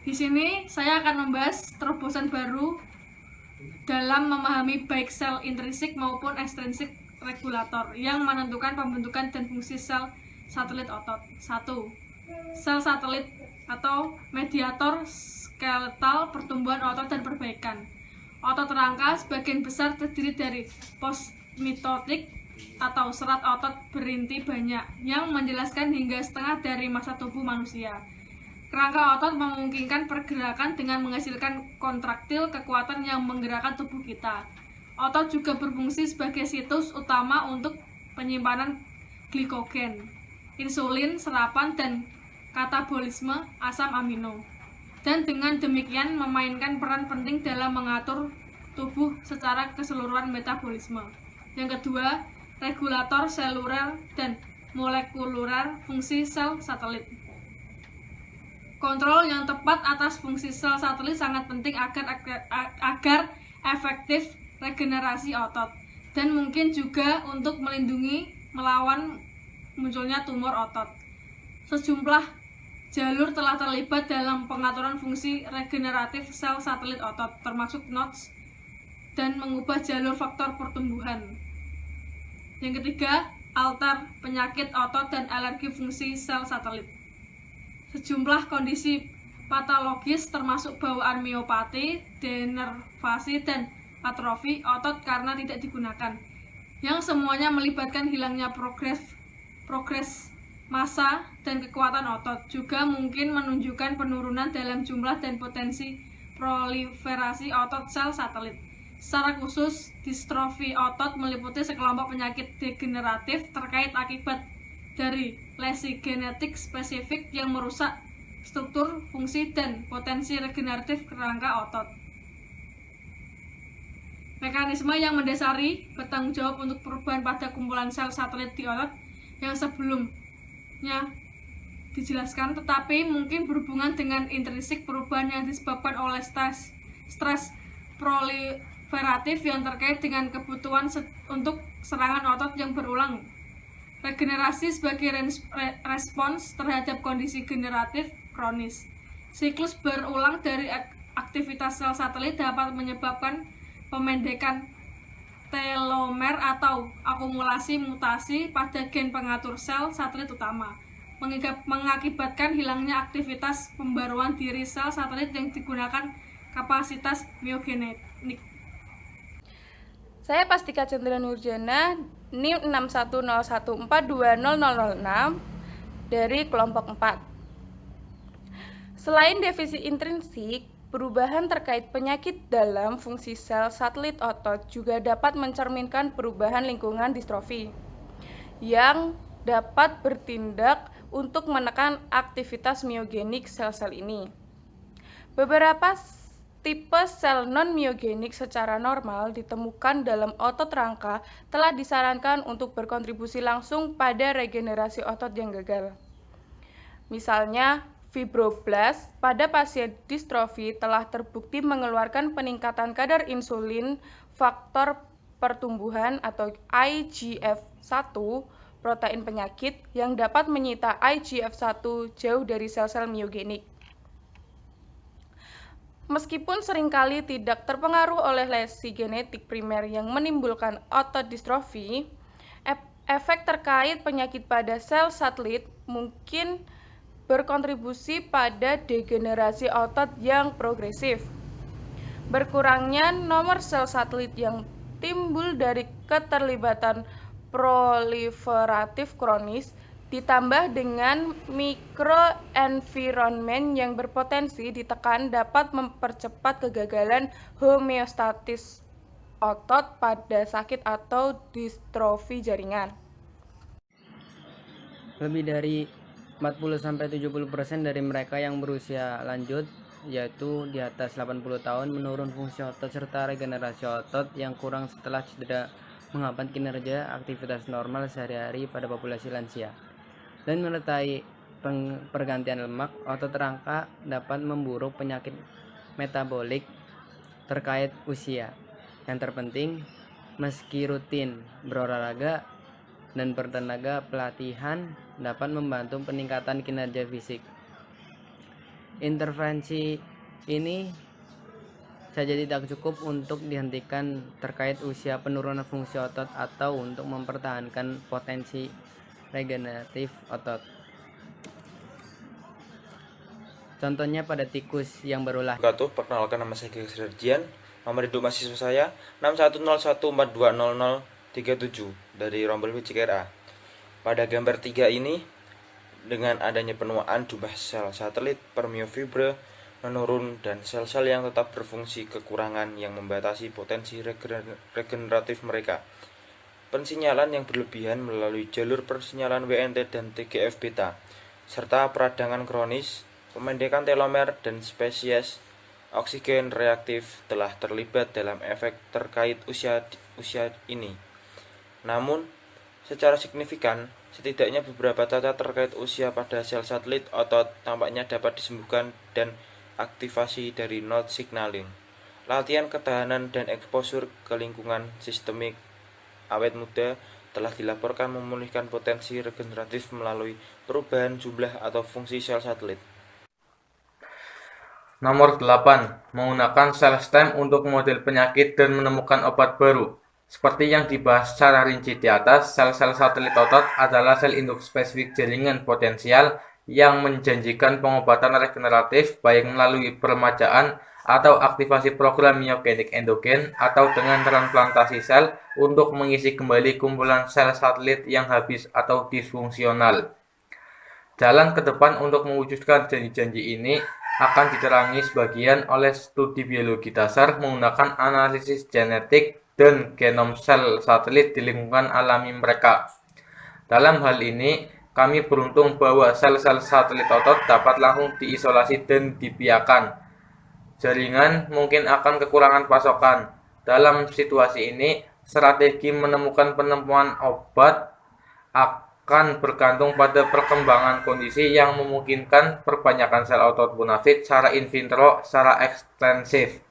Di sini saya akan membahas terobosan baru dalam memahami baik sel intrinsik maupun ekstrinsik regulator yang menentukan pembentukan dan fungsi sel satelit otot. 1. Sel satelit atau mediator skeletal pertumbuhan otot dan perbaikan. Otot rangka sebagian besar terdiri dari postmitotik atau serat otot berinti banyak yang menjelaskan hingga setengah dari massa tubuh manusia. Kerangka otot memungkinkan pergerakan dengan menghasilkan kontraktil kekuatan yang menggerakkan tubuh kita. Otot juga berfungsi sebagai situs utama untuk penyimpanan glikogen, insulin, serapan, dan katabolisme asam amino. Dan dengan demikian memainkan peran penting dalam mengatur tubuh secara keseluruhan metabolisme. Yang kedua, regulator seluler dan molekuler fungsi sel satelit. Kontrol yang tepat atas fungsi sel satelit sangat penting agar efektif regenerasi otot dan mungkin juga untuk melindungi melawan munculnya tumor otot. Sejumlah jalur telah terlibat dalam pengaturan fungsi regeneratif sel satelit otot, termasuk notch dan mengubah jalur faktor pertumbuhan. Yang ketiga, alter penyakit otot dan alergi fungsi sel satelit. Sejumlah kondisi patologis termasuk bawaan miopati, denervasi, dan atrofi otot karena tidak digunakan, yang semuanya melibatkan hilangnya progres massa dan kekuatan otot. Juga mungkin menunjukkan penurunan dalam jumlah dan potensi proliferasi otot sel satelit. Secara khusus, distrofi otot meliputi sekelompok penyakit degeneratif terkait akibat dari lesi genetik spesifik yang merusak struktur, fungsi, dan potensi regeneratif kerangka otot. Mekanisme yang mendasari bertanggung jawab untuk perubahan pada kumpulan sel satelit di otot yang sebelumnya dijelaskan, tetapi mungkin berhubungan dengan intrinsik perubahan yang disebabkan oleh stres proliferatif yang terkait dengan kebutuhan untuk serangan otot yang berulang. Regenerasi sebagai respons terhadap kondisi generatif kronis. Siklus berulang dari aktivitas sel satelit dapat menyebabkan pemendekan telomer atau akumulasi mutasi pada gen pengatur sel satelit utama, mengakibatkan hilangnya aktivitas pembaruan diri sel satelit yang digunakan kapasitas myogenetik. Saya Pastika Chandra Nurjana, NIM 6101420006 dari kelompok 4. Selain definisi intrinsik, perubahan terkait penyakit dalam fungsi sel satelit otot juga dapat mencerminkan perubahan lingkungan distrofi yang dapat bertindak untuk menekan aktivitas myogenik sel-sel ini. Beberapa tipe sel non-myogenik secara normal ditemukan dalam otot rangka telah disarankan untuk berkontribusi langsung pada regenerasi otot yang gagal. Misalnya, fibroblast pada pasien distrofi telah terbukti mengeluarkan peningkatan kadar insulin faktor pertumbuhan atau IGF-1 protein penyakit yang dapat menyita IGF-1 jauh dari sel-sel myogenik. Meskipun seringkali tidak terpengaruh oleh lesi genetik primer yang menimbulkan otot distrofi, efek terkait penyakit pada sel satelit mungkin berkontribusi pada degenerasi otot yang progresif. Berkurangnya nomor sel satelit yang timbul dari keterlibatan proliferatif kronis ditambah dengan mikroenvironment yang berpotensi ditekan dapat mempercepat kegagalan homeostatis otot pada sakit atau distrofi jaringan. Lebih dari 40-70% dari mereka yang berusia lanjut, yaitu di atas 80 tahun, menurun fungsi otot serta regenerasi otot yang kurang setelah cedera menghambat kinerja aktivitas normal sehari-hari pada populasi lansia. Dan menyertai pergantian lemak, otot rangka dapat memburuk penyakit metabolik terkait usia. Yang terpenting, meski rutin berolahraga dan bertenaga, pelatihan dapat membantu peningkatan kinerja fisik. Intervensi ini saja tidak cukup untuk dihentikan terkait usia penurunan fungsi otot atau untuk mempertahankan potensi regeneratif otot. Contohnya pada tikus yang berulah. Perkenalkan, nama saya Gigi Serdian. Nomor induk mahasiswa saya 6101420037 dari Rombel WCKRA. Pada gambar 3 ini, dengan adanya penuaan jumlah sel satelit per myofibre menurun dan sel-sel yang tetap berfungsi kekurangan yang membatasi potensi regeneratif mereka. Pensinyalan yang berlebihan melalui jalur persinyalan WNT dan TGF-beta, serta peradangan kronis, pemendekan telomer dan spesies oksigen reaktif telah terlibat dalam efek terkait usia ini. Namun, secara signifikan, setidaknya beberapa cacat terkait usia pada sel satelit otot tampaknya dapat disembuhkan dan aktivasi dari node signaling. Latihan ketahanan dan eksposur ke lingkungan sistemik awet muda telah dilaporkan memulihkan potensi regeneratif melalui perubahan jumlah atau fungsi sel satelit. Nomor 8. Menggunakan sel stem untuk model penyakit dan menemukan obat baru. Seperti yang dibahas secara rinci di atas, sel-sel satelit otot adalah sel induk spesifik jaringan potensial yang menjanjikan pengobatan regeneratif baik melalui peremajaan atau aktivasi program myogenik endogen atau dengan transplantasi sel untuk mengisi kembali kumpulan sel satelit yang habis atau disfungsional. Jalan ke depan untuk mewujudkan janji-janji ini akan diterangi sebagian oleh studi biologi dasar menggunakan analisis genetik dan genom sel satelit di lingkungan alami mereka. Dalam hal ini, kami beruntung bahwa sel-sel satelit otot dapat langsung diisolasi dan dibiarkan. Jaringan mungkin akan kekurangan pasokan. Dalam situasi ini, strategi menemukan penemuan obat akan bergantung pada perkembangan kondisi yang memungkinkan perbanyakan sel otot bonafit secara in vitro secara ekstensif.